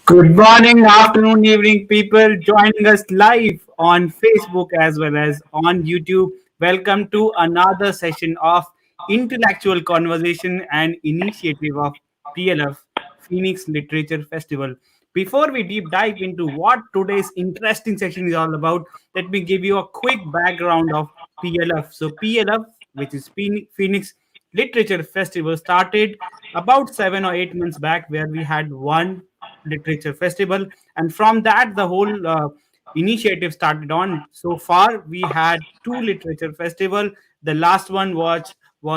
Good morning, afternoon, evening, people joining us live on Facebook as well as on YouTube. Welcome to another session of intellectual conversation and initiative of PLF Phoenix Literature Festival. Before we deep dive into what today's interesting section is all about, let me give you a quick background of PLF. So, PLF, which is Phoenix Literature Festival, started about 7 or 8 months back, where we had one literature festival, and from that the whole initiative started on. So far we had two literature festival. The last one was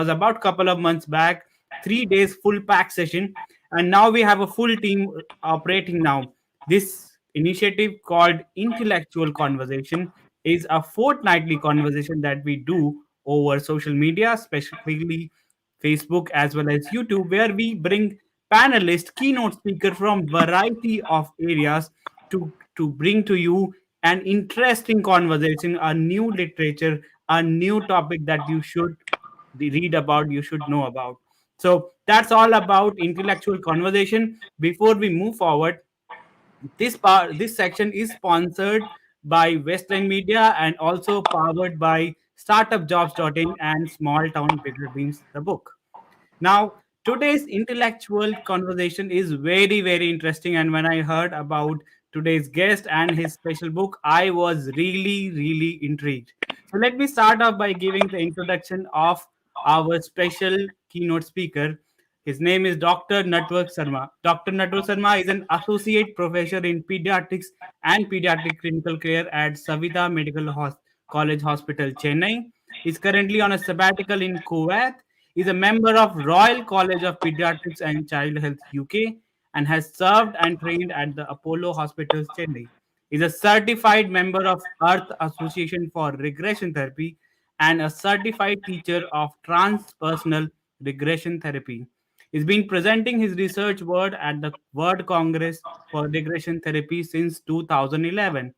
about couple of months back, 3 days full pack session, and now we have a full team operating now. This initiative called intellectual conversation is a fortnightly conversation that we do over social media, specifically Facebook as well as YouTube, where we bring panelists, keynote speaker from variety of areas to bring to you an interesting conversation, a new literature, a new topic that you should read about, you should know about. So that's all about intellectual conversation. Before we move forward, this section is sponsored by Westline Media and also powered by startupjobs.in and Small Town Bigger Dreams, the book. Now, today's intellectual conversation is very, very interesting. And when I heard about today's guest and his special book, I was really, really intrigued. So, let me start off by giving the introduction of our special keynote speaker. His name is Dr. Natwar Sharma. Dr. Natwar Sharma is an associate professor in pediatrics and pediatric clinical care at Savita College Hospital, Chennai. He's currently on a sabbatical in Kuwait. Is a member of Royal College of Pediatrics and Child Health UK and has served and trained at the Apollo Hospitals, Chennai. Is a certified member of Earth Association for Regression Therapy and a certified teacher of transpersonal regression therapy. He's been presenting his research work at the World Congress for Regression Therapy since 2011.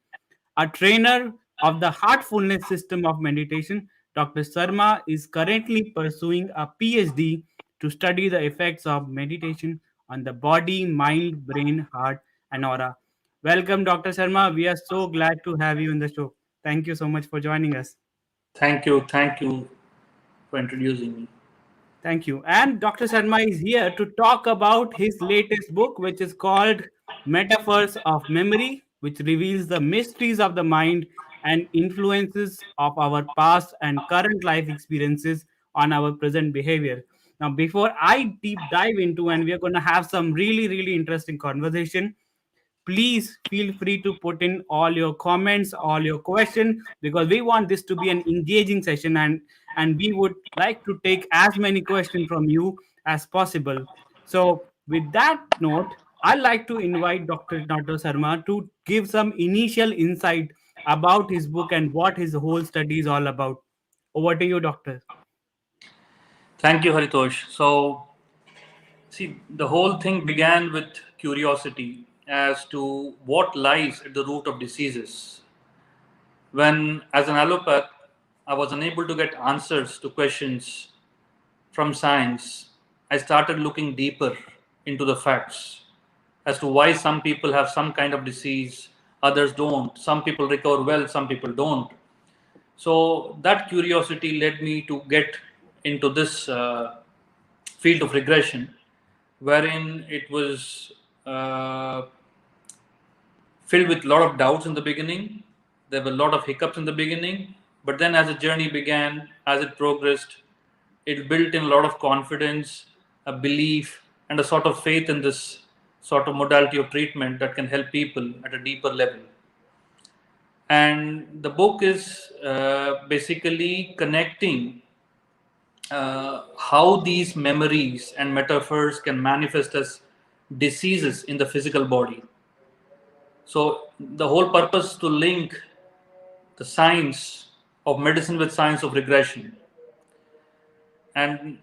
A trainer of the heartfulness system of meditation, Dr. Sharma is currently pursuing a PhD to study the effects of meditation on the body, mind, brain, heart, and aura. Welcome, Dr. Sharma. We are so glad to have you in the show. Thank you so much for joining us. Thank you for introducing me. Thank you. And Dr. Sharma is here to talk about his latest book, which is called Metaphors of Memory, which reveals the mysteries of the mind and influences of our past and current life experiences on our present behavior. Now, before I deep dive into, and we are going to have some really, really interesting conversation, please feel free to put in all your comments, all your questions, because we want this to be an engaging session, and we would like to take as many questions from you as possible. So with that note, I'd like to invite Dr. Sharma to give some initial insight about his book and what his whole study is all about. Over to you, doctor. Thank you, Haritosh. See, the whole thing began with curiosity as to what lies at the root of diseases. When, as an allopath, I was unable to get answers to questions from science, I started looking deeper into the facts as to why some people have some kind of disease, others don't. Some people recover well, some people don't. So that curiosity led me to get into this field of regression, wherein it was filled with a lot of doubts in the beginning. There were a lot of hiccups in the beginning, but then as the journey began, as it progressed, it built in a lot of confidence, a belief, and a sort of faith in this sort of modality of treatment that can help people at a deeper level. And the book is basically connecting how these memories and metaphors can manifest as diseases in the physical body. So the whole purpose to link the science of medicine with science of regression. And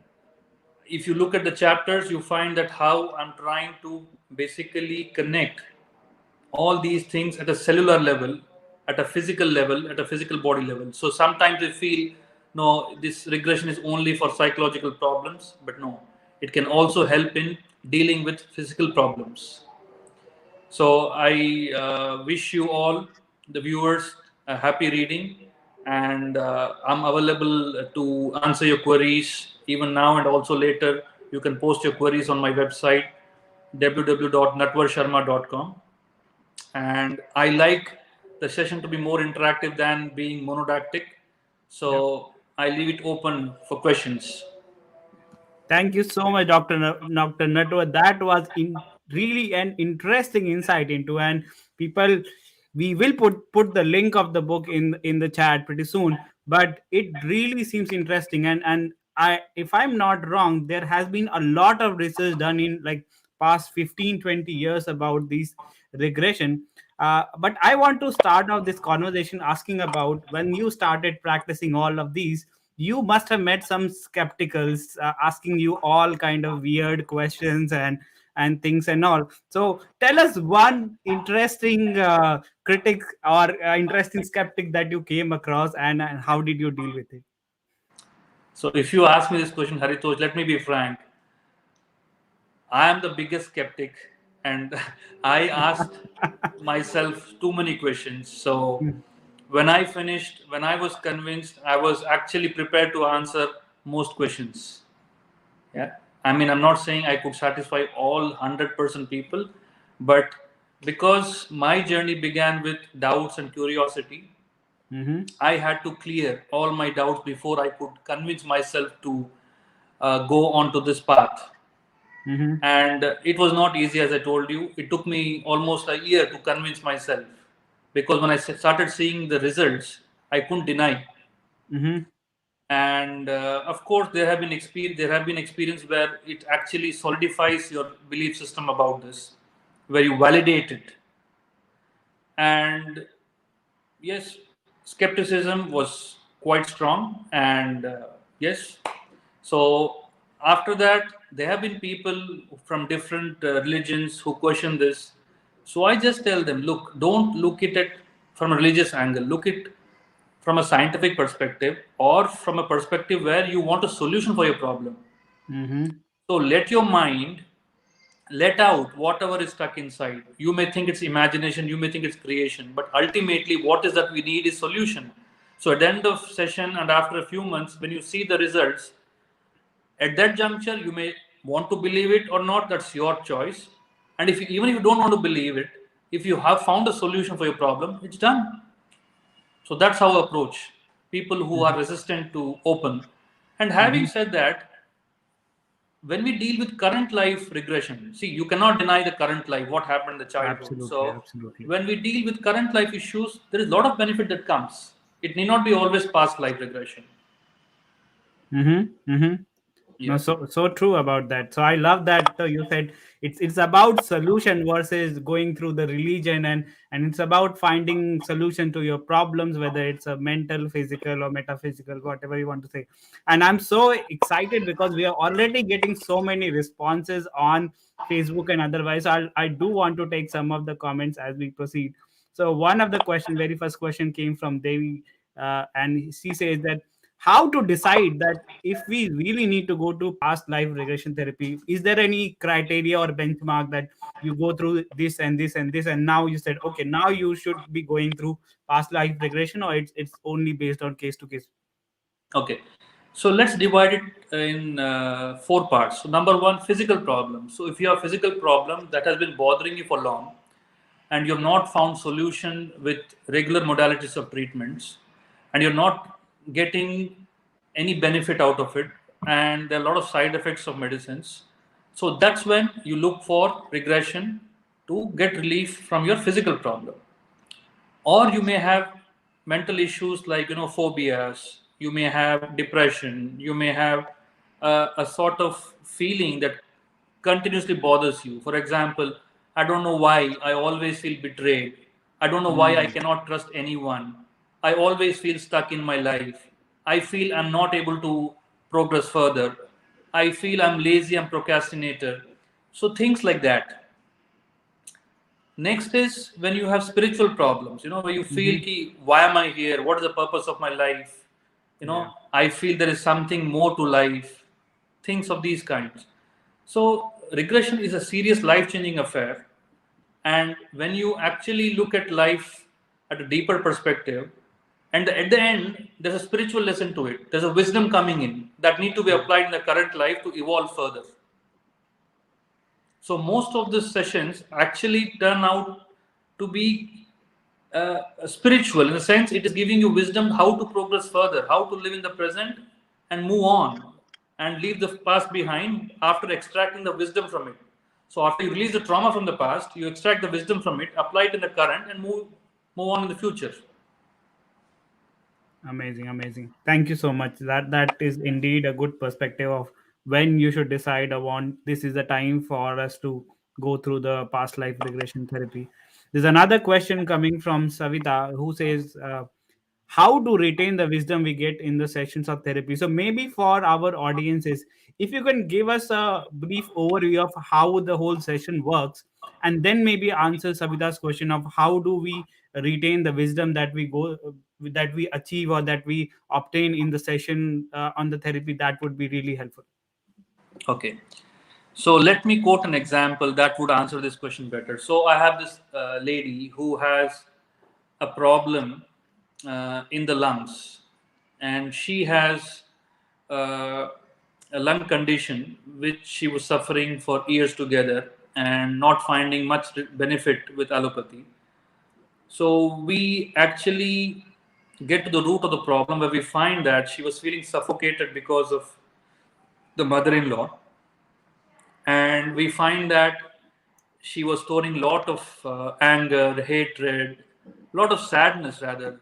if you look at the chapters, you find that how I'm trying to basically connect all these things at a cellular level, at a physical level, at a physical body level. So sometimes we feel, no, this regression is only for psychological problems, but no, it can also help in dealing with physical problems. So I wish you all, the viewers, a happy reading, and I'm available to answer your queries even now and also later. You can post your queries on my website www.natwarsharma.com. And I like the session to be more interactive than being monodactic. Yep. So I leave it open for questions. Thank you so much, Dr. Natwar. That was really an interesting insight into, and people, we will put the link of the book in the chat pretty soon. But it really seems interesting, and I, if I'm not wrong, there has been a lot of research done in like past 15-20 years about these regression. But I want to start off this conversation asking about when you started practicing all of these. You must have met some skepticals asking you all kind of weird questions and things and all. So tell us one interesting critic or interesting skeptic that you came across, and how did you deal with it? So if you ask me this question, Haritosh, let me be frank. I am the biggest skeptic, and I asked myself too many questions. So when I finished, when I was convinced, I was actually prepared to answer most questions. Yeah, I mean, I'm not saying I could satisfy all 100% people, but because my journey began with doubts and curiosity, Mm-hmm. I had to clear all my doubts before I could convince myself to go on to this path. Mm-hmm. And it was not easy, as I told you. It took me almost a year to convince myself because when I started seeing the results, I couldn't deny. Mm-hmm. And of course, there have been experience where it actually solidifies your belief system about this, where you validate it. And yes, skepticism was quite strong, and yes, so after that there have been people from different religions who question this. So I just tell them, look, don't look at it from a religious angle, look it from a scientific perspective or from a perspective where you want a solution for your problem. Mm-hmm. So let your mind let out whatever is stuck inside. You may think it's imagination, you may think it's creation, but ultimately what is that we need is solution. So at the end of session and after a few months, when you see the results, at that juncture you may want to believe it or not, that's your choice. And if you, even if you don't want to believe it, if you have found a solution for your problem, it's done. So that's how I approach people who are resistant to open. And having Mm-hmm. said that, when we deal with current life regression, see, you cannot deny the current life, what happened in the childhood. Absolutely, So, absolutely. when we deal with current life issues, there is a lot of benefit that comes. It need not be always past life regression. Mm-hmm. Mm-hmm. No, Yeah. so true about that. So I love that you said it's about solution versus going through the religion, and it's about finding solution to your problems, whether it's a mental, physical, or metaphysical, whatever you want to say. And I'm so excited because we are already getting so many responses on Facebook and otherwise. I do want to take some of the comments as we proceed. So one of the question, very first question came from Devi, and she says that how to decide that if we really need to go to past life regression therapy. Is there any criteria or benchmark that you go through this and this and this, and now you said, okay, now you should be going through past life regression, or it's only based on case to case? Okay. So let's divide it in four parts. So number one, physical problem. So if you have a physical problem that has been bothering you for long, and you've not found solution with regular modalities of treatments, and you're not getting any benefit out of it, and there are a lot of side effects of medicines, so that's when you look for regression to get relief from your physical problem. Or you may have mental issues like, phobias, you may have depression, you may have a sort of feeling that continuously bothers you. For example, I don't know why I always feel betrayed, I don't know why I Mm. cannot trust anyone, I always feel stuck in my life, I feel I'm not able to progress further, I feel I'm lazy, I'm procrastinator. So things like that. Next is when you have spiritual problems, where you feel, Mm-hmm. ki, why am I here? What is the purpose of my life? Yeah. I feel there is something more to life. Things of these kinds. So regression is a serious life-changing affair, And when you actually look at life at a deeper perspective, and at the end, there's a spiritual lesson to it. There's a wisdom coming in that need to be applied in the current life to evolve further. So most of the sessions actually turn out to be spiritual in the sense it is giving you wisdom how to progress further, how to live in the present and move on and leave the past behind after extracting the wisdom from it. So after you release the trauma from the past, you extract the wisdom from it, apply it in the current, and move on in the future. Amazing, amazing. Thank you so much. That is indeed a good perspective of when you should decide on this is the time for us to go through the past life regression therapy. There's another question coming from Savita who says, how to retain the wisdom we get in the sessions of therapy. So maybe for our audiences, if you can give us a brief overview of how the whole session works, and then maybe answer Savita's question of how do we retain the wisdom that we achieve or that we obtain in the session on the therapy, that would be really helpful. Okay. So let me quote an example that would answer this question better. So I have this lady who has a problem in the lungs, and she has uh, a lung condition which she was suffering for years together and not finding much benefit with allopathy. So we actually get to the root of the problem where we find that she was feeling suffocated because of the mother-in-law, and we find that she was storing a lot of anger, hatred, a lot of sadness rather,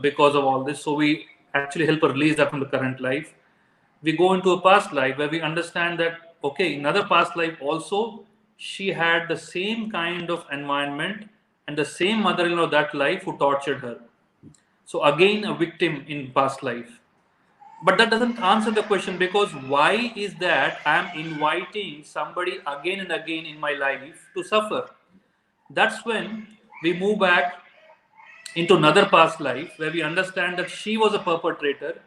because of all this. So we actually help her release that from the current life. We go into a past life where we understand that okay, in another past life also she had the same kind of environment and the same mother-in-law that life who tortured her. So again, a victim in past life. But that doesn't answer the question, because why is that I'm inviting somebody again and again in my life to suffer? That's when we move back into another past life where we understand that she was a perpetrator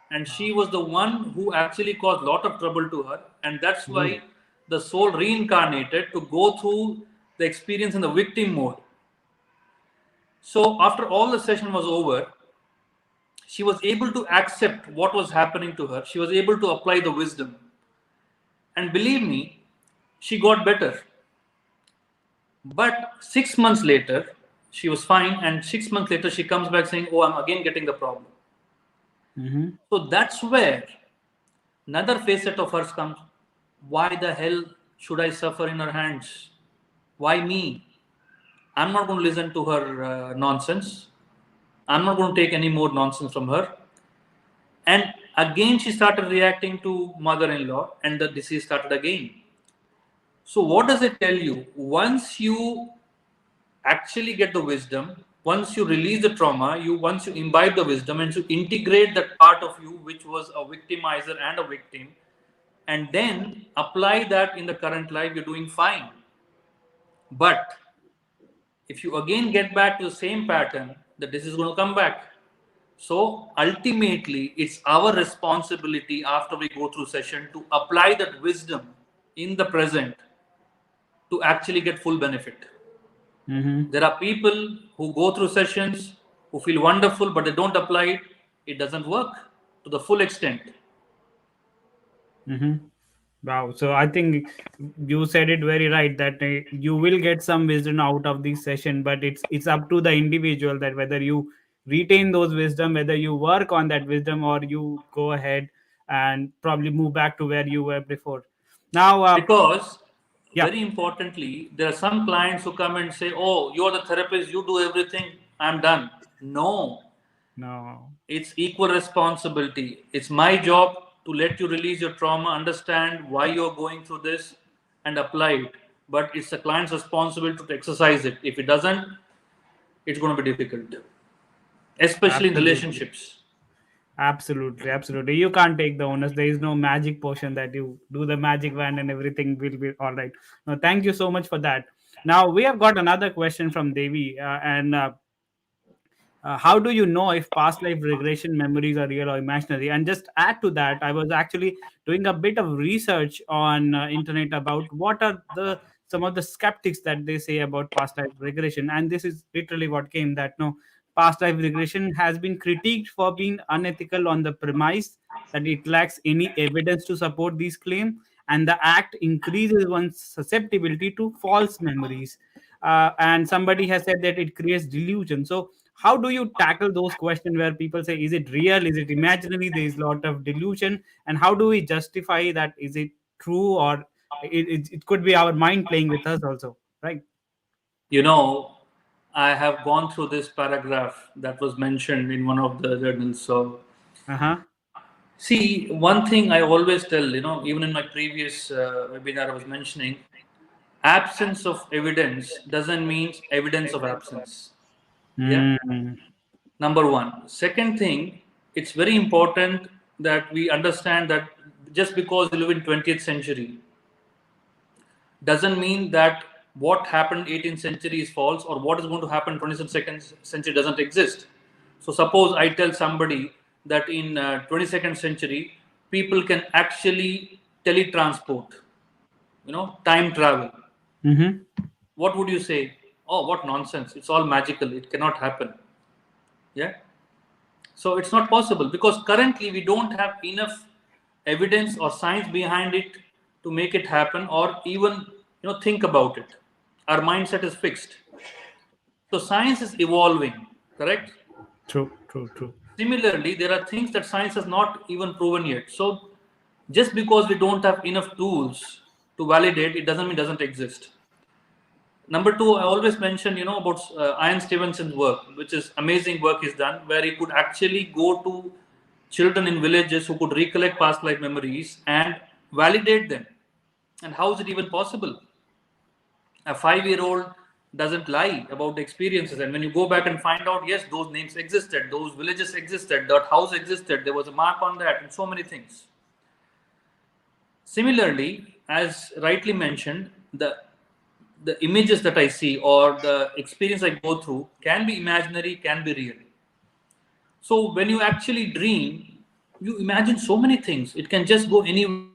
and she was the one who actually caused a lot of trouble to her. And that's Mhm. why the soul reincarnated to go through the experience in the victim mode. So after all the session was over, she was able to accept what was happening to her. She was able to apply the wisdom. And believe me, she got better. But 6 months later, she was fine. And 6 months later, she comes back saying, oh, I'm again getting the problem. Mhm. So that's where another facet of hers comes. Why the hell should I suffer in her hands? Why me? I'm not going to listen to her nonsense. I'm not going to take any more nonsense from her. And again, she started reacting to mother in law, and the disease started again. So, what does it tell you? Once you actually get the wisdom, once you release the trauma, once you imbibe the wisdom and you integrate that part of you which was a victimizer and a victim, and then apply that in the current life, you're doing fine. But if you again get back to the same pattern, the disease is going to come back. So ultimately, it's our responsibility after we go through session to apply that wisdom in the present to actually get full benefit. Mhm. There are people who go through sessions who feel wonderful, but they don't apply it. It doesn't work to the full extent. Mhm. Wow. So I think you said it very right that you will get some wisdom out of this session, but it's up to the individual that whether you retain those wisdom, whether you work on that wisdom, or you go ahead and probably move back to where you were before. Now, Because, yeah, very importantly, there are some clients who come and say, oh, you're the therapist, you do everything, I'm done. No, no. it's equal responsibility. It's my job to let you release your trauma, understand why you're going through this, and apply it. But it's the client's responsibility to exercise it. If it doesn't, it's going to be difficult, especially in Absolutely. relationships. Absolutely, absolutely. You can't take the onus. There is no magic potion that you do the magic wand and everything will be all right. No, thank you so much for that. Now we have got another question from Devi, and how do you know if past life regression memories are real or imaginary? And just add to that, I was actually doing a bit of research on internet about what are the some of the skeptics that they say about past life regression, and this is literally what came that no, past life regression has been critiqued for being unethical on the premise that it lacks any evidence to support these claims, and the act increases one's susceptibility to false memories. And somebody has said that it creates delusion. So how do you tackle those questions where people say, is it real, is it imaginary, there is a lot of delusion, and how do we justify that, is it true, or it could be our mind playing with us also, right? You know, I have gone through this paragraph that was mentioned in one of the journals. So, Uh-huh. see, one thing I always tell, even in my previous webinar, I was mentioning absence of evidence doesn't mean evidence of absence. Yeah, Mm. number one. Second thing, it's very important that we understand that just because we live in 20th century doesn't mean that what happened 18th century is false, or what is going to happen 22nd century doesn't exist. So suppose I tell somebody that in 22nd century people can actually teletransport, time travel. Mm-hmm. What would you say? Oh, what nonsense! It's all magical. It cannot happen. Yeah. So it's not possible because currently we don't have enough evidence or science behind it to make it happen, or even think about it. Our mindset is fixed. So science is evolving, correct? True, true, true. Similarly, there are things that science has not even proven yet. So just because we don't have enough tools to validate, it doesn't mean it doesn't exist. Number two, I always mention, about Ian Stevenson's work, which is amazing work he's done, where he could actually go to children in villages who could recollect past life memories and validate them. And how is it even possible? A 5-year-old doesn't lie about the experiences. And when you go back and find out, yes, those names existed, those villages existed, that house existed, there was a mark on that, and so many things. Similarly, as rightly mentioned, the images that I see or the experience I go through can be imaginary, can be real. So when you actually dream, you imagine so many things. It can just go anywhere.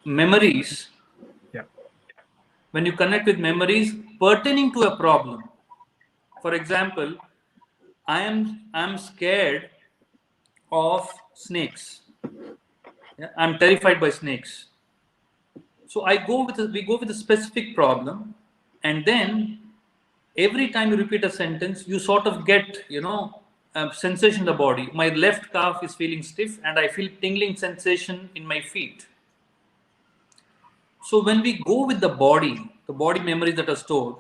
Memories, Yeah. when you connect with memories pertaining to a problem. For example, I'm scared of snakes. Yeah? I'm terrified by snakes. So we go with a specific problem, and then every time you repeat a sentence, you sort of get, a sensation in the body. My left calf is feeling stiff, and I feel tingling sensation in my feet. So when we go with the body memories that are stored,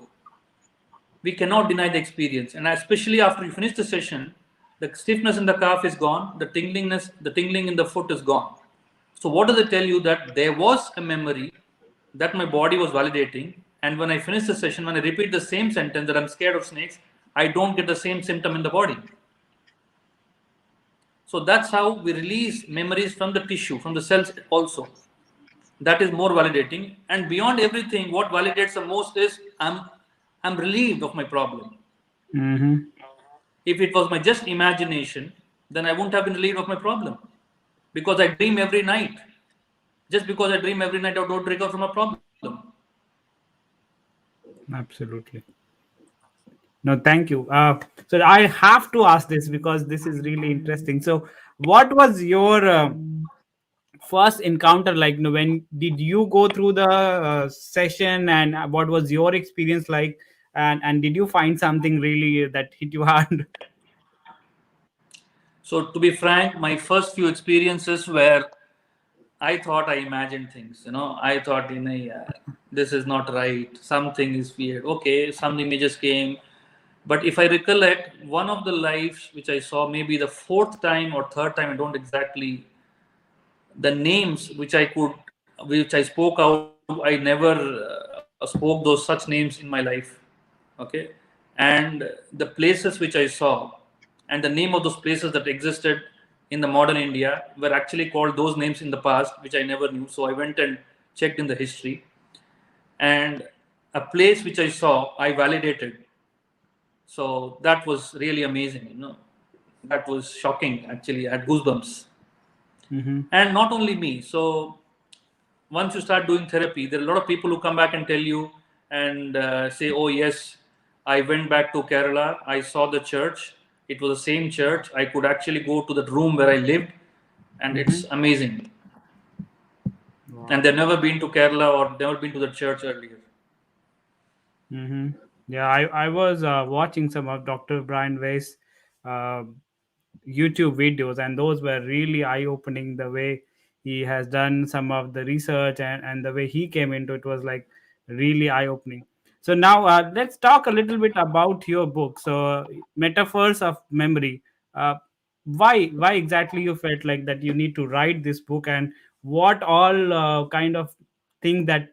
we cannot deny the experience. And especially after you finish the session, the stiffness in the calf is gone, the tingling in the foot is gone. So what does it tell you? That there was a memory that my body was validating, and when I finish the session, when I repeat the same sentence that I'm scared of snakes, I don't get the same symptom in the body. So that's how we release memories from the tissue, from the cells also. That is more validating. And beyond everything, what validates the most is I'm relieved of my problem. Mm-hmm. If it was my just imagination, then I wouldn't have been relieved of my problem. Because I dream every night. Just because I dream every night, I don't recover from a problem. Absolutely. No, thank you. So I have to ask this because this is really interesting. So, what was your first encounter like? When did you go through the session, and what was your experience like? And did you find something really that hit you hard? So, to be frank, my first few experiences were I thought I imagined things. I thought, yeah, this is not right. Something is weird. Okay, some images came. But if I recollect, one of the lives which I saw, maybe the fourth time or third time, I don't exactly, the names which I spoke out, I never spoke those such names in my life. Okay. And the places which I saw and the name of those places that existed in the modern India were actually called those names in the past, which I never knew. So I went and checked in the history. And a place which I saw, I validated. So that was really amazing. That was shocking, actually. I had goosebumps. Mm-hmm. And not only me. So once you start doing therapy, there are a lot of people who come back and tell you and say, "Oh yes, I went back to Kerala. I saw the church. It was the same church. I could actually go to the room where I lived, and Mm-hmm. it's amazing." And Wow. they've never been to Kerala or never been to the church earlier. Mm-hmm. Yeah, I was watching some of Dr. Brian Weiss uh, YouTube videos, and those were really eye opening. The way he has done some of the research, and the way he came into it was like really eye opening. So now let's talk a little bit about your book. So metaphors of memory. Uh, why exactly you felt like that you need to write this book, and what all kind of thing that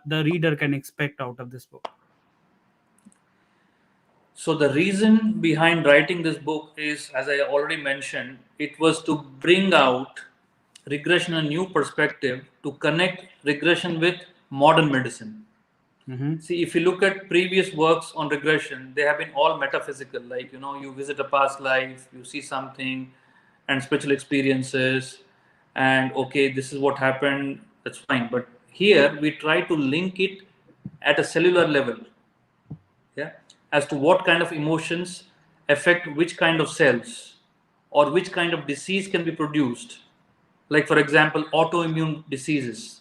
the reader can expect out of this book? So the reason behind writing this book is, as I already mentioned, it was to bring out regression a new perspective, to connect regression with modern medicine. Mm-hmm. See, if you look at previous works on regression, they have been all metaphysical. Like, you visit a past life, you see something, and spiritual experiences, and okay, this is what happened, that's fine. But here, we try to link it at a cellular level, yeah, as to what kind of emotions affect which kind of cells, or which kind of disease can be produced. Like, for example, autoimmune diseases.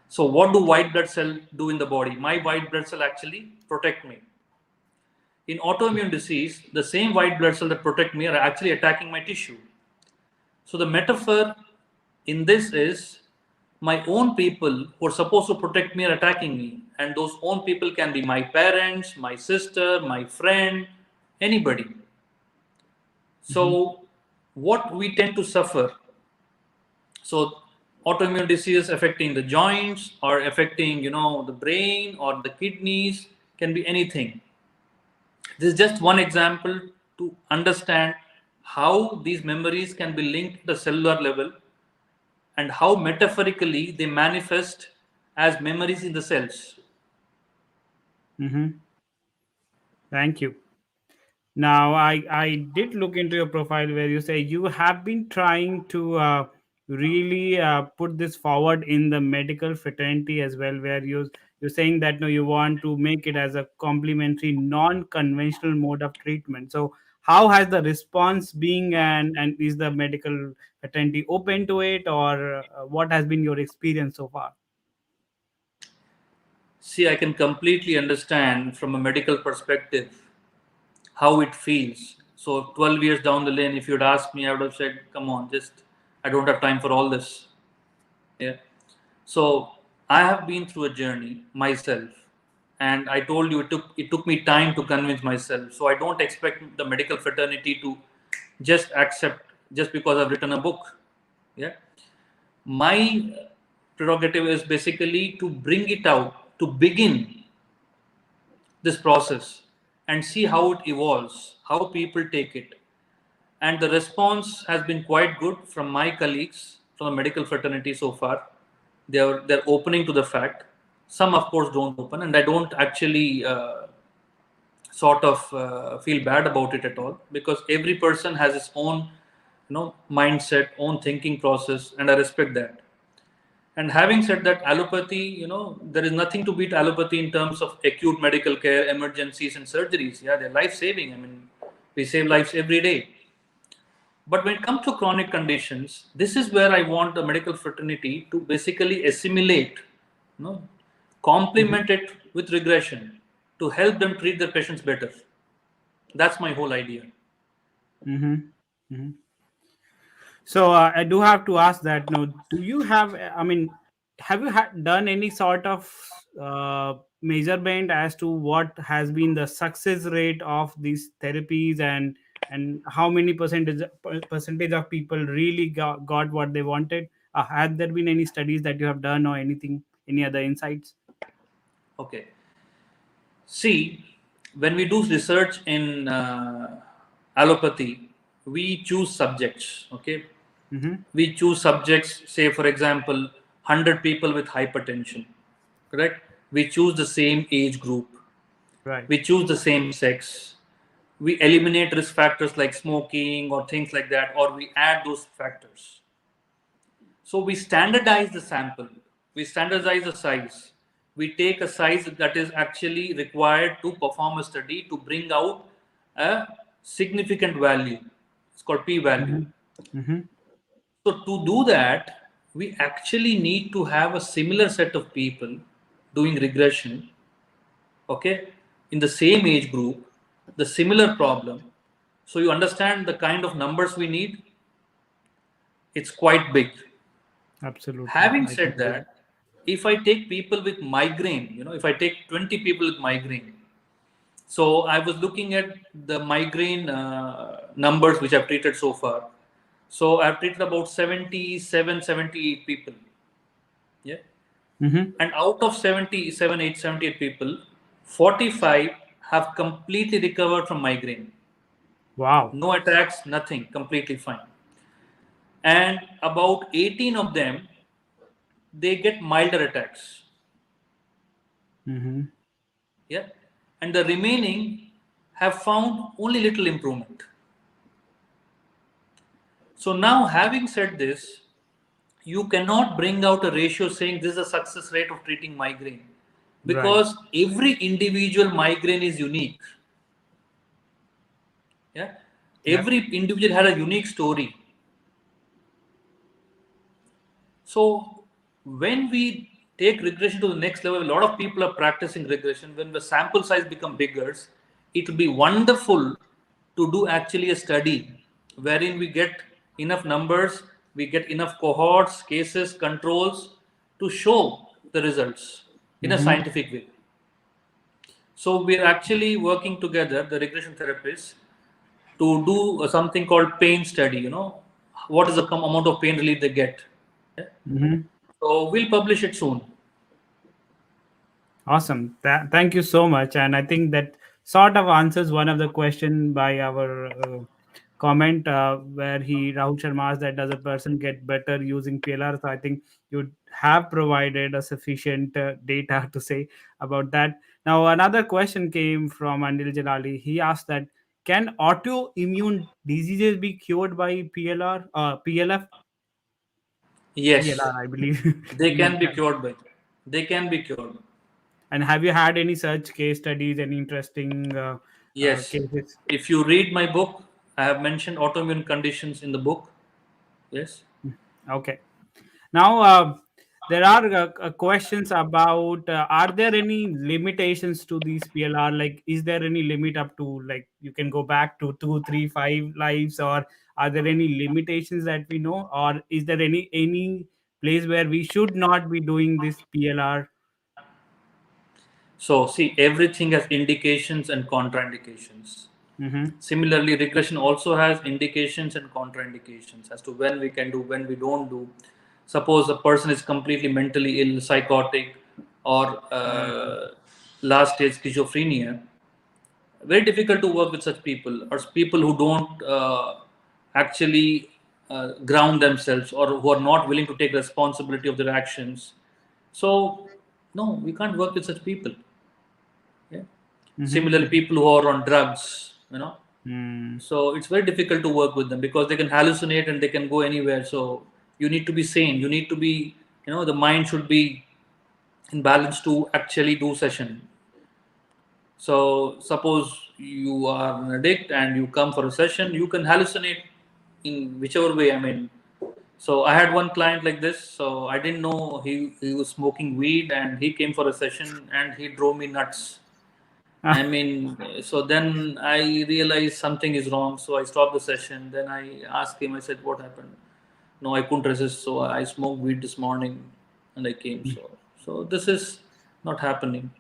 So what do white blood cell do in the body? My white blood cell actually protect me. In autoimmune disease, the same white blood cell that protect me are actually attacking my tissue. So the metaphor in this is, my own people who are supposed to protect me are attacking me, and those own people can be my parents, my sister, my friend, anybody. Mm-hmm. So what we tend to suffer, so autoimmune disease affecting the joints or affecting the brain or the kidneys, can be anything. This is just one example to understand how these memories can be linked at the cellular level, and how metaphorically they manifest as memories in the cells. Mm-hmm. Thank you. Now, I did look into your profile where you say you have been trying to really put this forward in the medical fraternity as well, where you're saying that no, you want to make it as a complementary, non-conventional mode of treatment. So, how has the response been, and is the medical fraternity open to it, or what has been your experience so far? See, I can completely understand from a medical perspective how it feels. So 12 years down the lane, if you'd asked me, I would have said, come on, just, I don't have time for all this. Yeah. So I have been through a journey myself, and I told you it took me time to convince myself. So I don't expect the medical fraternity to just accept just because I've written a book. Yeah. My prerogative is basically to bring it out, to begin this process and see how it evolves, how people take it. And the response has been quite good from my colleagues from the medical fraternity so far. They're opening to the fact. Some, of course, don't open, and I don't actually sort of feel bad about it at all, because every person has his own mindset, own thinking process, and I respect that. And having said that, allopathy, there is nothing to beat allopathy in terms of acute medical care, emergencies, and surgeries. Yeah, they're life saving. I mean, we save lives every day. But when it comes to chronic conditions, this is where I want the medical fraternity to basically assimilate, Mm-hmm. complement it with regression to help them treat their patients better. That's my whole idea. Mm-hmm. Mm-hmm. So I do have to ask that. No, do you have? I mean, have you done any sort of measurement as to what has been the success rate of these therapies, and how many percentage of people really got what they wanted? Had there been any studies that you have done, or anything, any other insights? Okay. See, when we do research in allopathy, we choose subjects. Okay, Mm-hmm. we choose subjects. Say, for example, 100 people with hypertension. Correct. We choose the same age group. Right. We choose the same sex. We eliminate risk factors like smoking or things like that, or we add those factors. So we standardize the sample, we standardize the size. We take a size that is actually required to perform a study to bring out a significant value. It's called p value. Mm-hmm. Mm-hmm. So to do that, we actually need to have a similar set of people doing regression, okay, in the same age group, the similar problem. So you understand the kind of numbers we need. It's quite big. Absolutely. Having I can said agree. that, if I take people with migraine, if I take 20 people with migraine, so I was looking at the migraine numbers which I've treated so far. So I've treated about 77, 78 people. Yeah. Mm-hmm. And out of 77, 8, 78 people, 45 have completely recovered from migraine. Wow. No attacks, nothing, completely fine. And about 18 of them, they get milder attacks. Mm-hmm. Yeah. And the remaining have found only little improvement. So now, having said this, you cannot bring out a ratio saying this is a success rate of treating migraine, Right. because every individual migraine is unique. Yeah. Yep. Every individual had a unique story. So when we take regression to the next level, a lot of people are practicing regression. When the sample size become bigger, it will be wonderful to do actually a study wherein we get enough numbers, we get enough cohorts, cases, controls to show the results in a Mm-hmm. scientific way. So we are actually working together, the regression therapists, to do something called pain study. What is the amount of pain relief they get. Mm-hmm. So we'll publish it soon. Awesome. Thank you so much. And I think that sort of answers one of the question by our comment where Rahul Sharma asked that does a person get better using PLR? So I think you have provided a sufficient data to say about that. Now another question came from Anil Jalali. He asked that can autoimmune diseases be cured by PLR? PLF? Yes, PLR, I believe they you can be can. cured by. They can be cured. And have you had any such case studies, any interesting Yes. cases? If you read my book, I have mentioned autoimmune conditions in the book. Yes. Okay. Now, there are questions about are there any limitations to these PLR? Like, is there any limit up to like you can go back to 2, 3, 5 lives, or are there any limitations that we know, or is there any place where we should not be doing this PLR? So see, everything has indications and contraindications. Mm-hmm. Similarly, regression also has indications and contraindications as to when we can do, when we don't do. Suppose a person is completely mentally ill, psychotic, or last stage schizophrenia. Very difficult to work with such people, or people who don't actually ground themselves, or who are not willing to take responsibility of their actions. So, no, we can't work with such people. Yeah. Similarly, Mm-hmm. people who are on drugs, Mm-hmm. so it's very difficult to work with them because they can hallucinate and they can go anywhere. So you need to be sane. You need to be, the mind should be in balance to actually do session. So suppose you are an addict and you come for a session, you can hallucinate in whichever way. I mean, so I had one client like this. So I didn't know he was smoking weed, and he came for a session and he drove me nuts. I mean, so then I realized something is wrong. So I stopped the session. Then I asked him, I said, what happened? No, I couldn't resist. So I smoked weed this morning and I came. So this is not happening.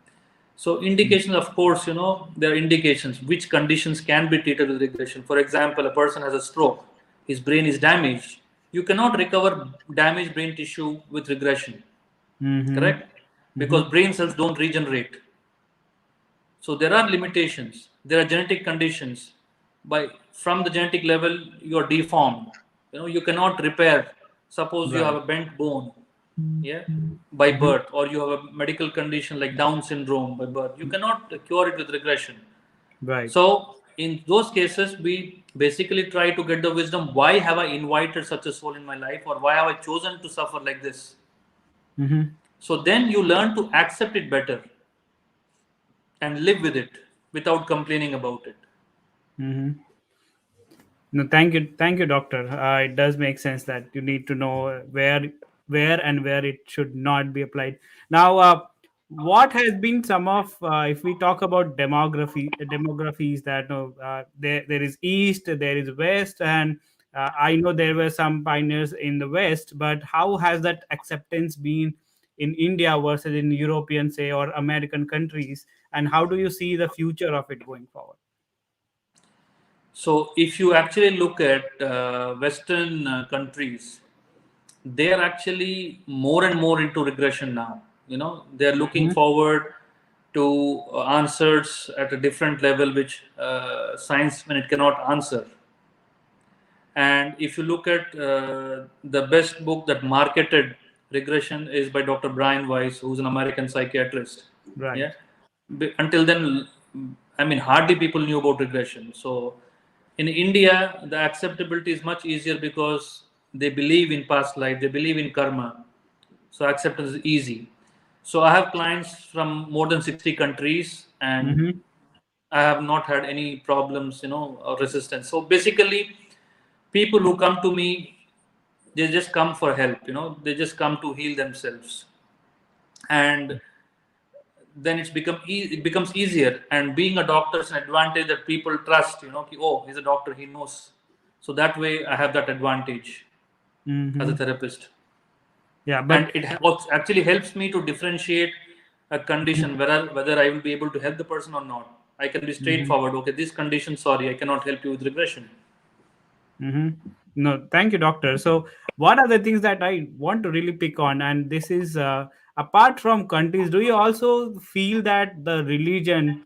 So indications, of course, there are indications which conditions can be treated with regression. For example, a person has a stroke, his brain is damaged. You cannot recover damaged brain tissue with regression, Mm-hmm. correct? Mm-hmm. Because brain cells don't regenerate. So there are limitations. There are genetic conditions. By from the genetic level, you are deformed. You cannot repair. Suppose you have Right. a bent bone, yeah, by Mm-hmm. birth, or you have a medical condition like Down syndrome by birth. You cannot cure it with regression. Right. So in those cases, we basically try to get the wisdom, why have I invited such a soul in my life, or why have I chosen to suffer like this? Mm-hmm. So then you learn to accept it better and live with it without complaining about it. Mm-hmm. No, thank you, doctor. It does make sense that you need to know where and where it should not be applied. Now, what has been some of, if we talk about demographies that there is east, there is west, and I know there were some pioneers in the west, but how has that acceptance been in India versus in European, say, or American countries, and how do you see the future of it going forward? So if you actually look at Western countries, they are actually more and more into regression now. They are looking Mm-hmm. forward to answers at a different level, which science, when it cannot answer. And if you look at the best book that marketed regression is by Dr. Brian Weiss, who's an American psychiatrist. Right. Yeah. Until then, I mean, hardly people knew about regression. So in India, the acceptability is much easier because they believe in past life, they believe in karma. So acceptance is easy. So I have clients from more than 60 countries, and Mm-hmm. I have not had any problems, or resistance. So basically, people who come to me, they just come for help. They just come to heal themselves, and then it becomes easier. And being a doctor is an advantage that people trust. Oh, he's a doctor, he knows. So that way, I have that advantage as a Mm-hmm. therapist, Yeah, and but it actually helps me to differentiate a condition, whether I will be able to help the person or not. I can be Mhm. straightforward. Okay, this condition, sorry, I cannot help you with regression. Mm-hmm. No, thank you, doctor. So, what are the things that I want to really pick on? And this is apart from countries, do you also feel that the religion,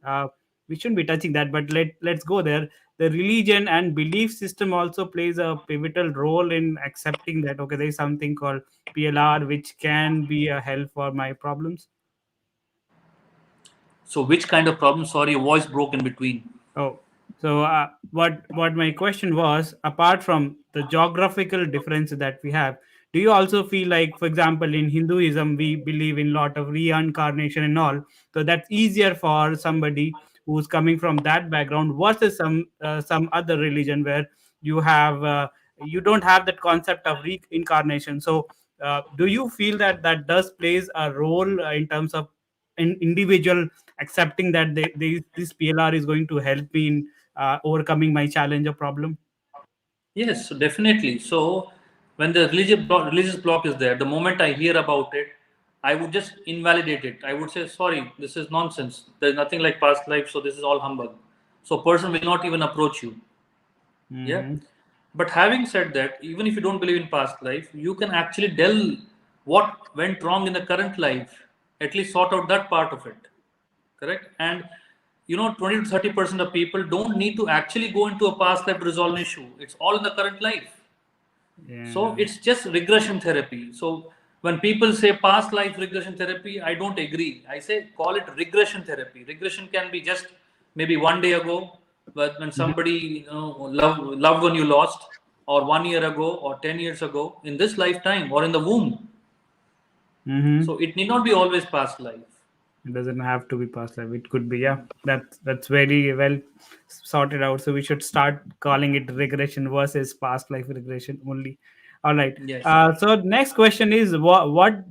we shouldn't be touching that, but let's go there. The religion and belief system also plays a pivotal role in accepting that, okay, there is something called PLR, which can be a help for my problems. So, which kind of problem? Sorry, your voice broke in between. Oh, so what my question was, apart from the geographical difference that we have, do you also feel like, for example, in Hinduism, we believe in lot of reincarnation and all, so that's easier for somebody who's coming from that background versus some other religion where you don't have that concept of reincarnation. So, do you feel that that does plays a role in terms of individual accepting that this PLR is going to help me in overcoming my challenge or problem. Yes, so definitely. So, when the religious block is there, the moment I hear about it, I would just invalidate it. I would say, sorry, this is nonsense. There's nothing like past life, so this is all humbug. So, person will not even approach you. Yeah. Mm-hmm. But having said that, even if you don't believe in past life, you can actually tell what went wrong in the current life, at least sort out that part of it. Correct? And 20 to 30% of people don't need to actually go into a past life to resolve an issue. It's all in the current life. So Yeah. it's just regression therapy. So when people say past life regression therapy, I don't agree. I say call it regression therapy. Regression can be just maybe one day ago, but when Mm-hmm. somebody loved one you lost, or 1 year ago, or 10 years ago, in this lifetime, or in the womb. Mm-hmm. So it need not be always past life. It doesn't have to be past life. It could be, yeah. That's very well sorted out. So we should start calling it regression versus past life regression only. All right. Yes. So next question is what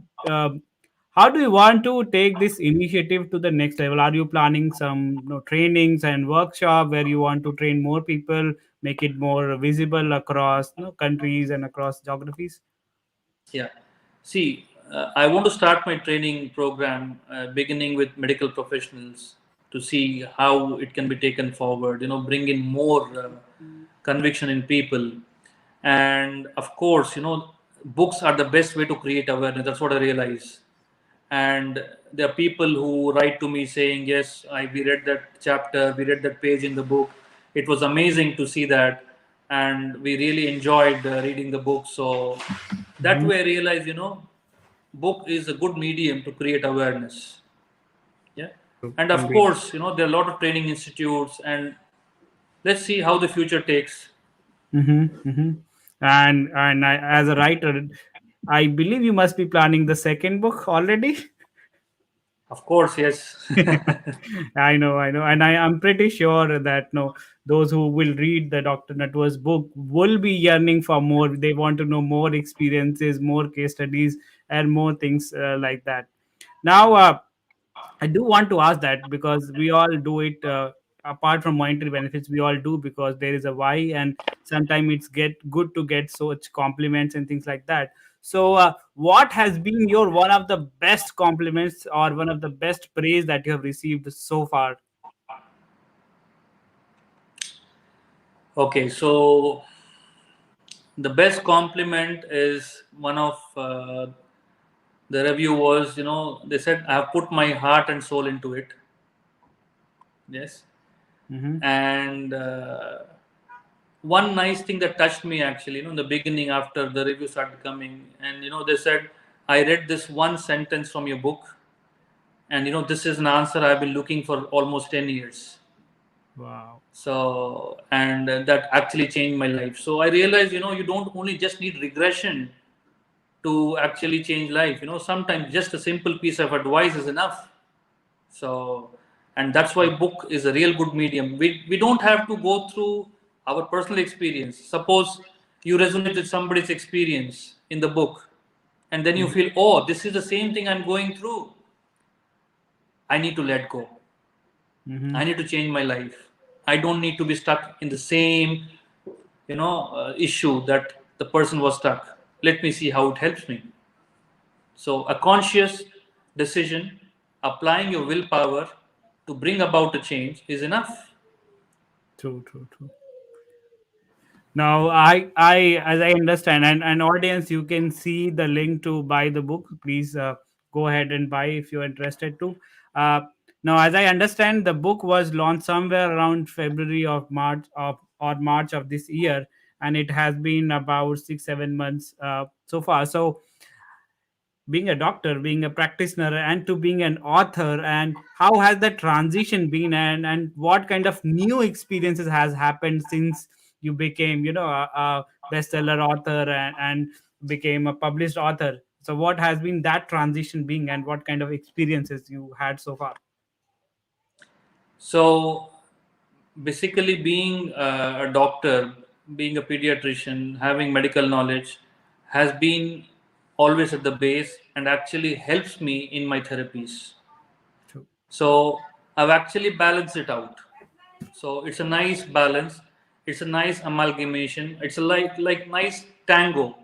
how do you want to take this initiative to the next level? Are you planning some trainings and workshop where you want to train more people, make it more visible across countries and across geographies? Yeah. See, I want to start my training program beginning with medical professionals to see how it can be taken forward, bring in more conviction in people. And of course, books are the best way to create awareness. That's what I realize. And there are people who write to me saying, yes, we read that chapter, we read that page in the book. It was amazing to see that, and we really enjoyed reading the book. So that Mhm. way I realize, book is a good medium to create awareness. Yeah. So, And of agreed. course, there are a lot of training institutes, and Let's see how the future takes. Mm-hmm. And I, as a writer, I believe you must be planning the second book already. Of course, yes. I know, and I'm pretty sure that no, those who will read the Dr. Natwar's book will be yearning for more. They want to know more experiences, more case studies, and more things like that. Now, I do want to ask that because we all do it. Apart from monetary benefits, we all do because there is a why, and sometimes it's get good to get such compliments and things like that. So, what has been your one of the best compliments or one of the best praise that you have received so far? Okay, so the best compliment is one of the review was, they said, I have put my heart and soul into it. Yes. Mm-hmm. And one nice thing that touched me actually, in the beginning after the review started coming, and they said, I read this one sentence from your book, and this is an answer I've been looking for almost 10 years. Wow. So, and that actually changed my life. So I realized, you don't only just need regression to actually change life. Sometimes just a simple piece of advice is enough. So, and that's why book is a real good medium. We don't have to go through our personal experience. Suppose you resonate with somebody's experience in the book, and then you feel, oh, this is the same thing I'm going through. I need to let go. Mm-hmm. I need to change my life. I don't need to be stuck in the same, issue that the person was stuck. Let me see how it helps me. So, a conscious decision, applying your willpower to bring about a change is enough. True, true, true. Now, as I understand, and audience, you can see the link to buy the book. Please go ahead and buy if you're interested to. Uh, Now, as I understand, the book was launched somewhere around February of March of or March of this year, and it has been about 6 7 months so far. So, being a doctor, being a practitioner, and to being an author, and how has the transition been, and what kind of new experiences has happened since you became, a bestseller author and became a published author. So what has been that transition being, and what kind of experiences you had so far? So, basically, being a doctor, being a pediatrician, having medical knowledge has been always at the base and actually helps me in my therapies. True. So, I've actually balanced it out. So, it's a nice balance, it's a nice amalgamation, it's a like nice tango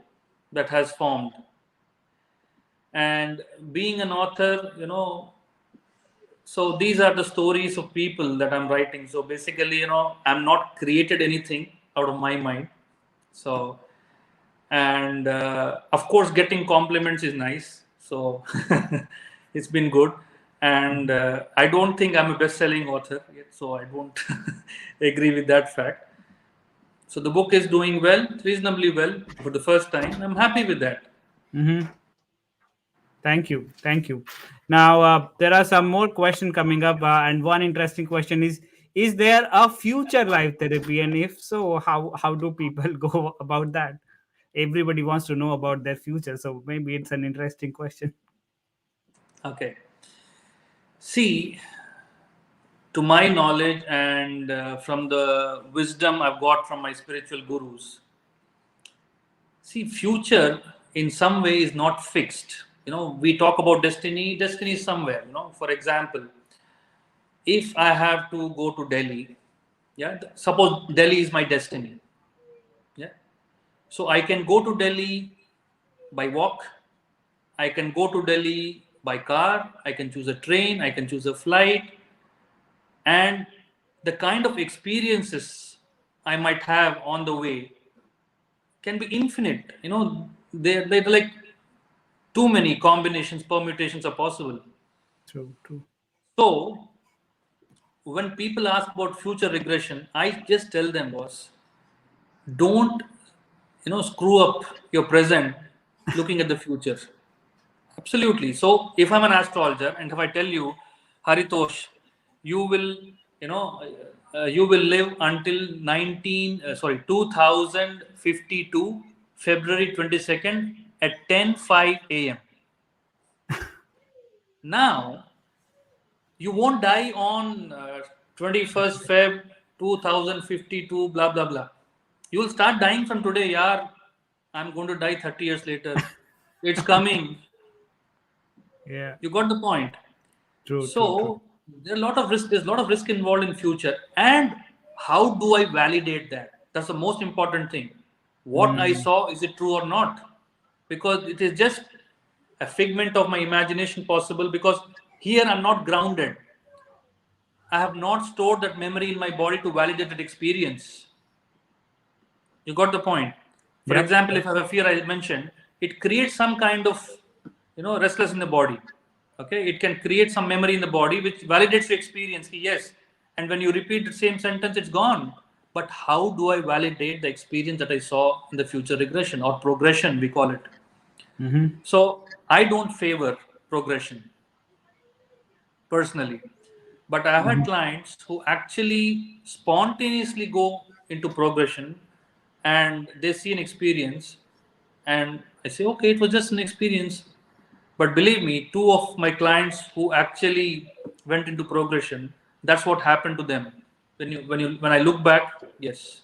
that has formed. And being an author, so these are the stories of people that I'm writing. So basically, I'm not created anything out of my mind. So, and of course, getting compliments is nice. So it's been good. And I don't think I'm a best-selling author yet, so I don't agree with that fact. So the book is doing well, reasonably well for the first time. I'm happy with that. Mm-hmm. Thank you. Thank you. Now, there are some more questions coming up, and one interesting question is there a future life therapy? And if so, how do people go about that? Everybody wants to know about their future, so maybe it's an interesting question. Okay. See, to my knowledge and from the wisdom I've got from my spiritual gurus, see, future in some way is not fixed. We talk about destiny, destiny is somewhere. For example, if I have to go to Delhi, yeah, suppose Delhi is my destiny, yeah, so I can go to Delhi by walk, I can go to Delhi by car, I can choose a train, I can choose a flight, and the kind of experiences I might have on the way can be infinite. They're like too many combinations, permutations are possible. True, true. So when people ask about future regression, I just tell them, boss, don't screw up your present looking at the future. Absolutely. So if I'm an astrologer and if I tell you, Haritosh, you will, you know, You will live until 2052 February 22nd at 10:05 a.m. Now you won't die on 21st Feb 2052 blah blah blah. You will start dying from today. Yeah, I'm going to die 30 years later. It's coming. Yeah. You got the point. True. True. True. So there are a lot of risk. There's a lot of risk involved in future. And how do I validate that? That's the most important thing. What I Mm. saw, is it true or not? Because it is just a figment of my imagination possible. Because here I'm not grounded. I have not stored that memory in my body to validate that experience. You got the point. For Yep. example, Yep. if I have a fear, I mentioned, it creates some kind of restless in the body. Okay, it can create some memory in the body which validates your experience. Yes, and when you repeat the same sentence, it's gone. But how do I validate the experience that I saw in the future regression or progression? We call it. Mm-hmm. So I don't favor progression personally. But I've had Mm-hmm. clients who actually spontaneously go into progression and they see an experience, and I say, okay, it was just an experience. But believe me, two of my clients who actually went into progression, that's what happened to them. When I look back, yes.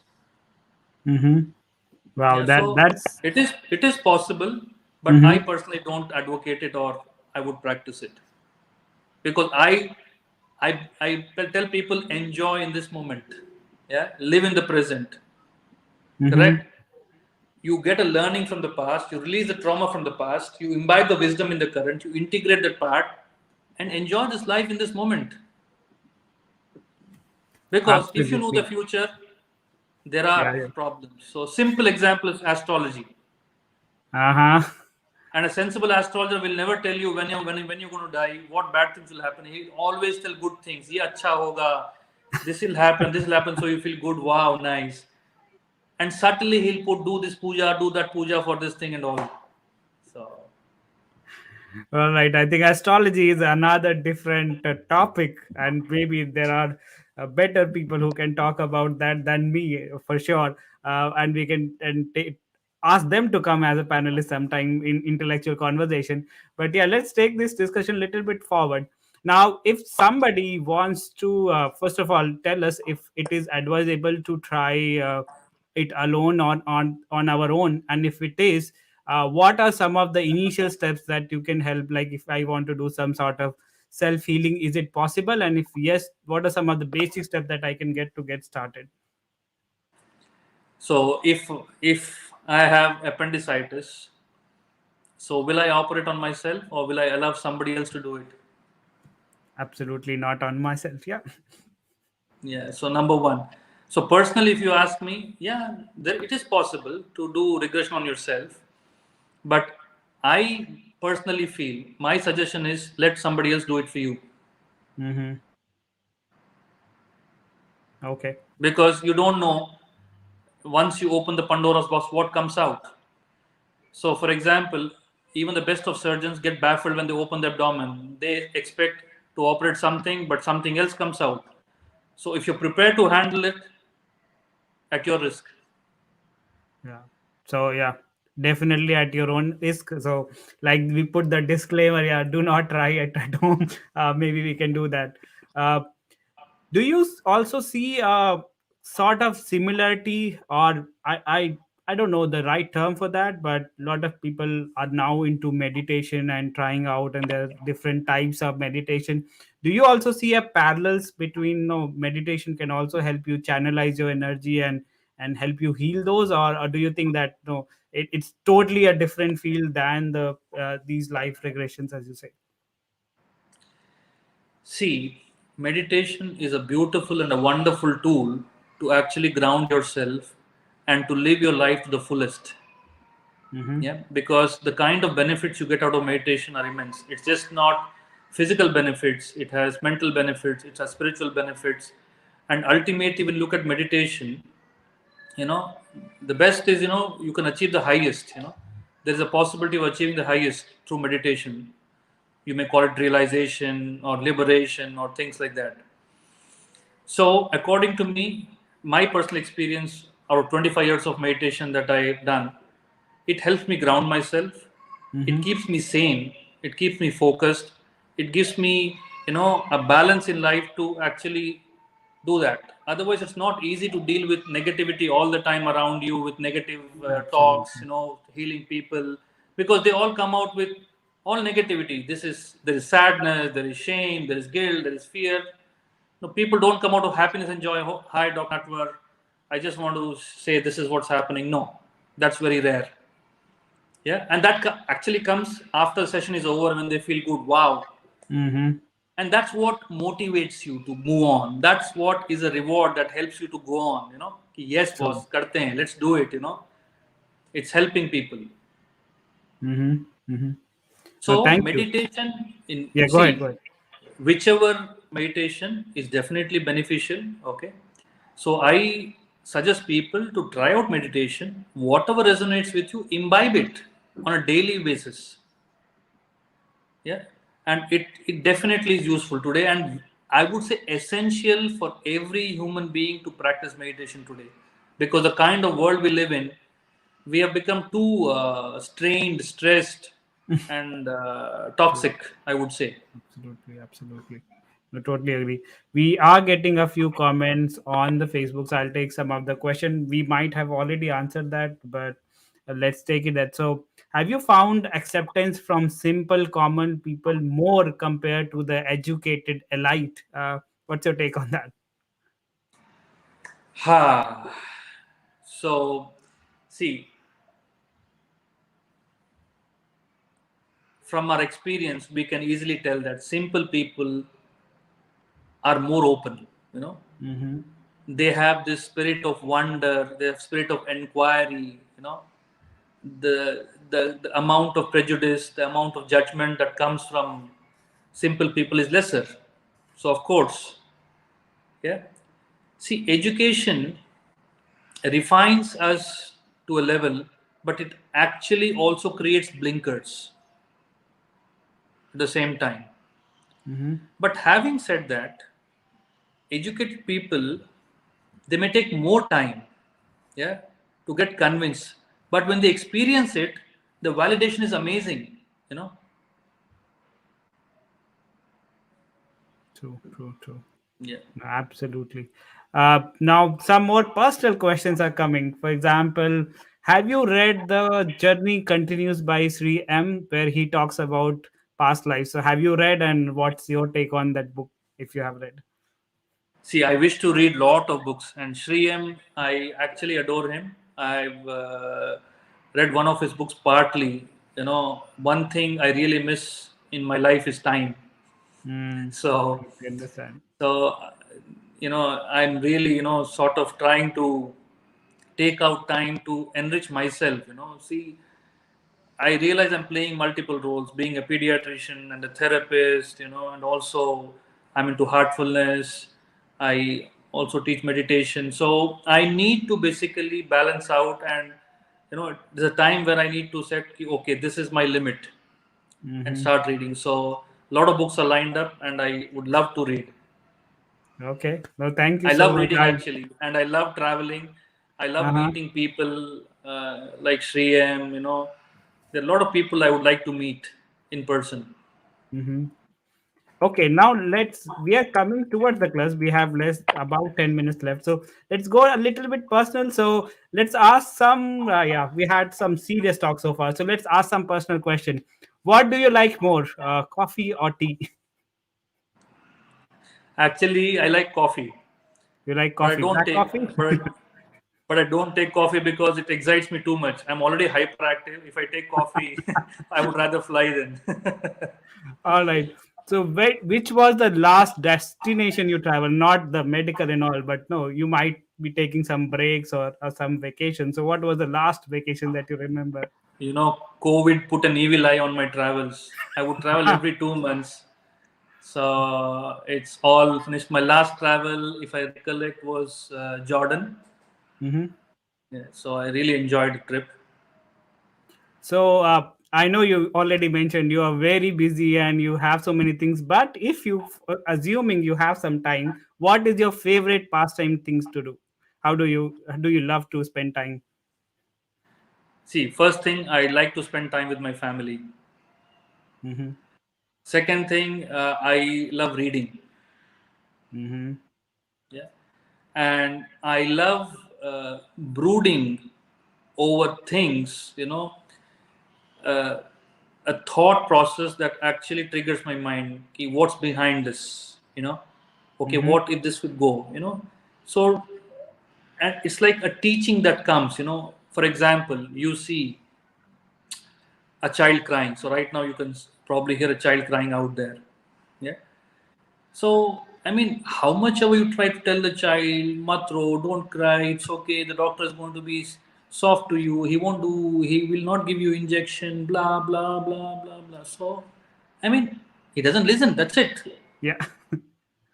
Mm-hmm. Wow. Yeah, so That's. it is possible, but I Mm-hmm. personally don't advocate it or I would practice it. Because I tell people, enjoy in this moment. Yeah, live in the present. Mm-hmm. Correct. You get a learning from the past. You release the trauma from the past. You imbibe the wisdom in the current. You integrate that part, and enjoy this life in this moment. Because if you know the Absolutely. future, there Yeah. are Yeah. problems. So simple example is astrology. Uh-huh. And a sensible astrologer will never tell you when you're going to die, what bad things will happen. He'll always tell good things. Ye acha hoga. This will happen, so you feel good. Wow, nice. And subtly he'll put, do this puja, do that puja for this thing and all. So All right. I think astrology is another different topic, and maybe there are better people who can talk about that than me for sure. And we can ask them to come as a panelist sometime in intellectual conversation. But yeah, let's take this discussion a little bit forward. Now, if somebody wants to, first of all, tell us if it is advisable to try it alone on our own, and if it is, what are some of the initial steps that you can help, like if I want to do some sort of self healing, is it possible, and if yes, what are some of the basic steps that I can get started? if I have appendicitis, so will I operate on myself or will I allow somebody else to do it? Absolutely not on myself. Yeah. Yeah. So number one. So personally, if you ask me, yeah, it is possible to do regression on yourself. But I personally feel my suggestion is let somebody else do it for you, Mm-hmm. Okay. because you don't know once you open the Pandora's box what comes out. So, for example, even the best of surgeons get baffled when they open the abdomen. They expect to operate something, but something else comes out. So, if you're prepared to handle it, at your risk. Yeah. So yeah, definitely at your own risk. So like we put the disclaimer, yeah, do not try it at home. Maybe we can do that. uh, do you also see a sort of similarity, or I don't know the right term for that, but a lot of people are now into meditation and trying out, and there are different types of meditation. Do you also see a parallels between, meditation can also help you channelize your energy and help you heal those, or do you think that no, it's totally a different field than the these life regressions, as you say? See, meditation is a beautiful and a wonderful tool to actually ground yourself and to live your life to the fullest. Mm-hmm. Yeah, because the kind of benefits you get out of meditation are immense. It's just not physical benefits, it has mental benefits, it has spiritual benefits. And ultimately, when you look at meditation, you know, the best is, you can achieve the highest. There's a possibility of achieving the highest through meditation. You may call it realization or liberation or things like that. So, according to me, my personal experience, out of 25 years of meditation that I've done, it helps me ground myself. It Mm-hmm. keeps me sane. It keeps me focused. It gives me, a balance in life to actually do that. Otherwise, it's not easy to deal with negativity all the time around you, with negative talks, Absolutely. healing people, because they all come out with all negativity. There is sadness, there is shame, there is guilt, there is fear. No, people don't come out of happiness and joy. "Oh, hi, Dr. Natwar. I just want to say this is what's happening." No, that's very rare. Yeah, and that actually comes after the session is over when they feel good. Wow, Mm-hmm. and that's what motivates you to move on. That's what is a reward that helps you to go on. कि yes, True. boss, karte hain. Let's do it. It's helping people. Mm-hmm. Mm-hmm. No, So thank you. meditation in Yeah, go ahead. Go see ahead. whichever meditation is definitely beneficial. Okay, so I suggest people to try out meditation. Whatever resonates with you, imbibe it on a daily basis. Yeah, and it definitely is useful today, and I would say essential for every human being to practice meditation today, because the kind of world we live in, we have become too strained, stressed, and True. toxic, I would say. Absolutely, absolutely. I totally agree. We are getting a few comments on the Facebook, so I'll take some of the question. We might have already answered that, but let's take it that. So, have you found acceptance from simple, common people more compared to the educated elite? What's your take on that? Ha. So, see, from our experience, we can easily tell that simple people are more open. You know, Mm-hmm. they have this spirit of wonder, they have spirit of inquiry. The amount of prejudice, the amount of judgment that comes from simple people is lesser. So of course, yeah. See, education refines us to a level, but it actually also creates blinkers at the same time. Mm-hmm. But having said that, educated people, they may take more time, yeah, to get convinced. But when they experience it, the validation is amazing. You know, True, true, true. yeah. Absolutely. Now, some more personal questions are coming. For example, have you read The Journey Continues by Sri M, where he talks about past lives? So, have you read, and what's your take on that book if you have read? See, I wish to read lot of books, and Sri M, I actually adore him. I've read one of his books partly. One thing I really miss in my life is time. So, Totally understand. I'm really, sort of trying to take out time to enrich myself. See, I realize I'm playing multiple roles, being a pediatrician and a therapist, and also I'm into heartfulness. I also teach meditation. So I need to basically balance out, and there's a time where I need to set, okay, this is my limit, and Mm-hmm. start reading. So a lot of books are lined up, and I would love to read. Okay. No, thank you I so love much. reading actually, and I love traveling. I love Uh-huh. meeting people like Sri M. There are a lot of people I would like to meet in person. Mm-hmm. Okay, now we are coming towards the close. We have less about 10 minutes left. So let's go a little bit personal. So let's ask some, yeah, we had some serious talk so far. So let's ask some personal question. What do you like more, coffee or tea? Actually, I like coffee, You like but I coffee, don't black take coffee? but I don't take coffee because it excites me too much. I'm already hyperactive. If I take coffee, I would rather fly then. All right. So which was the last destination you traveled? Not the medical and all, but no, you might be taking some breaks or some vacation. So what was the last vacation that you remember? COVID put an evil eye on my travels. I would travel every 2 months. So it's all finished. My last travel, if I recollect, was Jordan. Mhm. Yeah, so I really enjoyed the trip. So, I know you already mentioned you are very busy and you have so many things, but if you, assuming you have some time, what is your favorite pastime things to do? How do you love to spend time? See, first thing, I like to spend time with my family. Mm-hmm. Second thing, I love reading. Mm-hmm. Yeah, and I love brooding over things. Uh, a thought process that actually triggers my mind. Okay, what's behind this? Okay, Mm-hmm. what if this would go? So, and it's like a teaching that comes. For example, you see a child crying. So right now you can probably hear a child crying out there. Yeah. So, I mean, how much ever you try to tell the child, Matro, don't cry, it's okay, the doctor is going to be soft to you, he will not give you injection, blah, blah, blah, blah, blah. So, I mean, he doesn't listen, that's it. Yeah.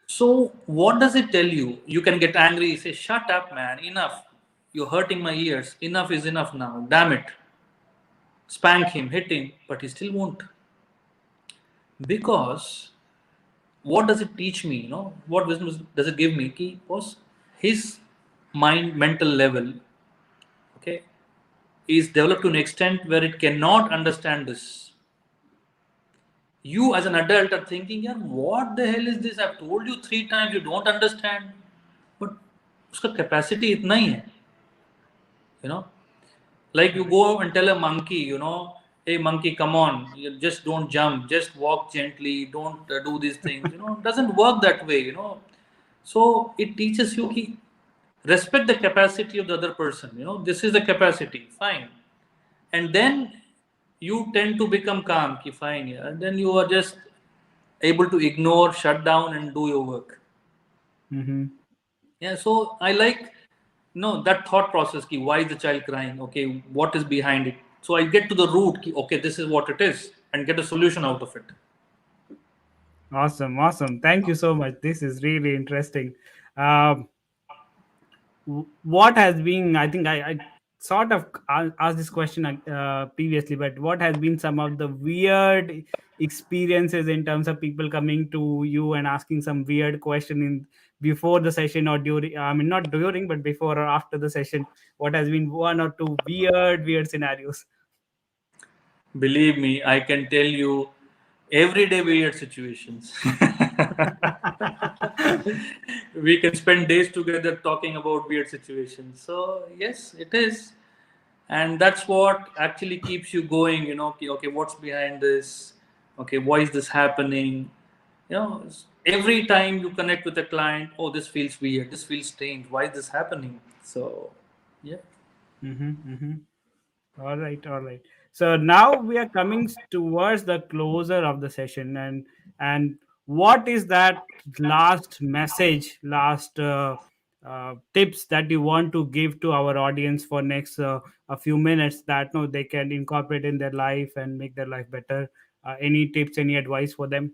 So, what does it tell you? You can get angry, say, shut up, man, enough. You're hurting my ears, enough is enough now, damn it. Spank him, hit him, but he still won't. Because what does it teach me? What wisdom does it give me? Ki was his mind mental level, okay, is developed to an extent where it cannot understand this. You as an adult are thinking, yeah, what the hell is this? I've told you 3 times, you don't understand. But uska capacity itna hi hai, you know. Like you Correct. go and tell a monkey, hey monkey, come on, you just don't jump, just walk gently, don't do these things. It doesn't work that way. So it teaches you ki respect the capacity of the other person. This is the capacity, fine. And then you tend to become calm, ki fine, yeah. And then you are just able to ignore, shut down, and do your work. Mm-hmm. Yeah, so I like that thought process. Ki why is the child crying? Okay, what is behind it? So I get to the root. Ki, okay, this is what it is, and get a solution out of it. Awesome, awesome. Thank you so much. This is really interesting. Um, what has been, I think I sort of asked this question previously, but what has been some of the weird experiences in terms of people coming to you and asking some weird question in before the session or during, I mean not during but before or after the session? What has been one or two weird scenarios? Believe me, I can tell you everyday weird situations. We can spend days together talking about weird situations. So yes, it is, and that's what actually keeps you going. Okay, okay, what's behind this? Okay, why is this happening? Every time you connect with a client, oh, this feels weird. This feels strange. Why is this happening? So, yeah. Mm-hmm, mm-hmm. All right, all right. So now we are coming towards the closer of the session, and what is that last message, last tips that you want to give to our audience for next a few minutes that no they can incorporate in their life and make their life better? Any tips, any advice for them?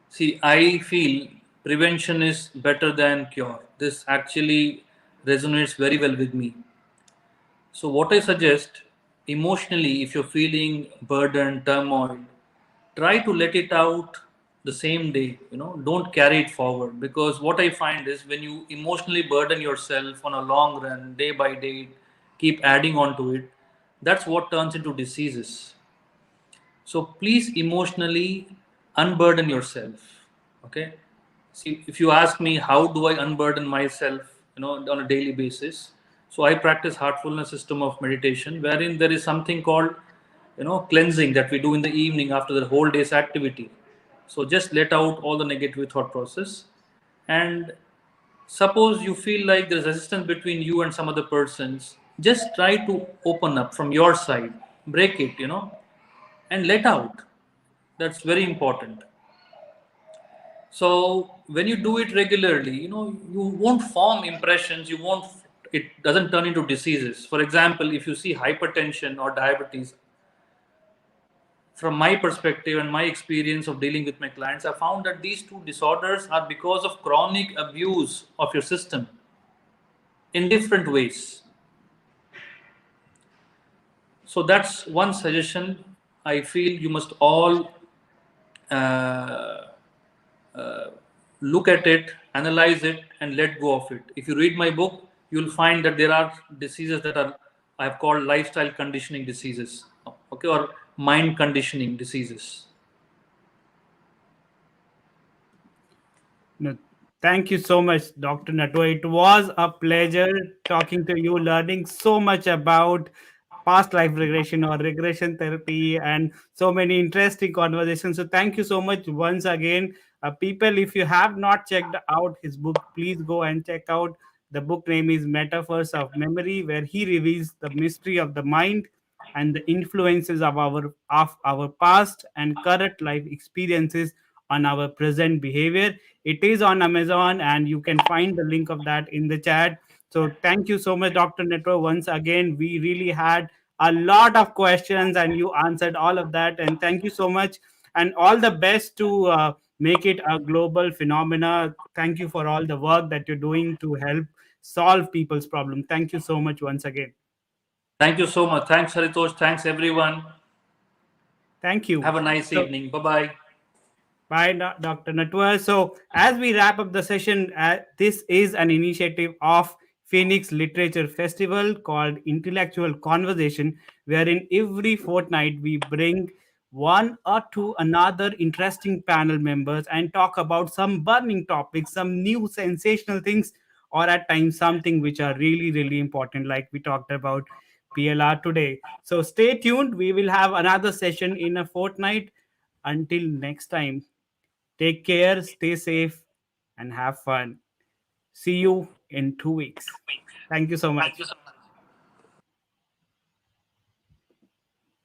See, I feel prevention is better than cure. This actually resonates very well with me. So, what I suggest emotionally, if you're feeling burden, turmoil, try to let it out the same day. Don't carry it forward, because what I find is when you emotionally burden yourself on a long run, day by day, keep adding on to it, that's what turns into diseases. So please emotionally unburden yourself. Okay. See, if you ask me how do I unburden myself, on a daily basis, so I practice heartfulness system of meditation, wherein there is something called, cleansing that we do in the evening after the whole day's activity. So just let out all the negative thought process, and suppose you feel like there's resistance between you and some other persons, just try to open up from your side, break it, and let out. That's very important. So when you do it regularly, you won't form impressions. You won't. It doesn't turn into diseases. For example, if you see hypertension or diabetes, from my perspective and my experience of dealing with my clients, I found that these two disorders are because of chronic abuse of your system in different ways. So that's one suggestion I feel you must all uh, look at it, analyze it, and let go of it. If you read my book, you'll find that there are diseases that are I have called lifestyle conditioning diseases, okay, or mind conditioning diseases. No, thank you so much, Dr. Natwar. It was a pleasure talking to you, learning so much about past life regression or regression therapy and so many interesting conversations. So, thank you so much once again. People, if you have not checked out his book, please go and check out. The book name is Metaphors of Memory, where he reveals the mystery of the mind and the influences of our past and current life experiences on our present behavior. It is on Amazon, and you can find the link of that in the chat. So thank you so much, Dr. Netro. Once again, we really had a lot of questions, and you answered all of that. And thank you so much, and all the best to make it a global phenomena. Thank you for all the work that you're doing to help solve people's problem. Thank you so much once again. Thank you so much. Thanks, Haritosh. Thanks, everyone. Thank you. Have a nice So evening. Bye bye. by Dr. Natwar. So, as we wrap up the session, this is an initiative of Phoenix Literature Festival called Intellectual Conversation, wherein every fortnight we bring one or two another interesting panel members and talk about some burning topics, some new sensational things, or at times something which are really, really important, like we talked about PLR today. So, stay tuned. We will have another session in a fortnight. Until next time, take care, stay safe, and have fun. See you in 2 weeks. Thank you so much.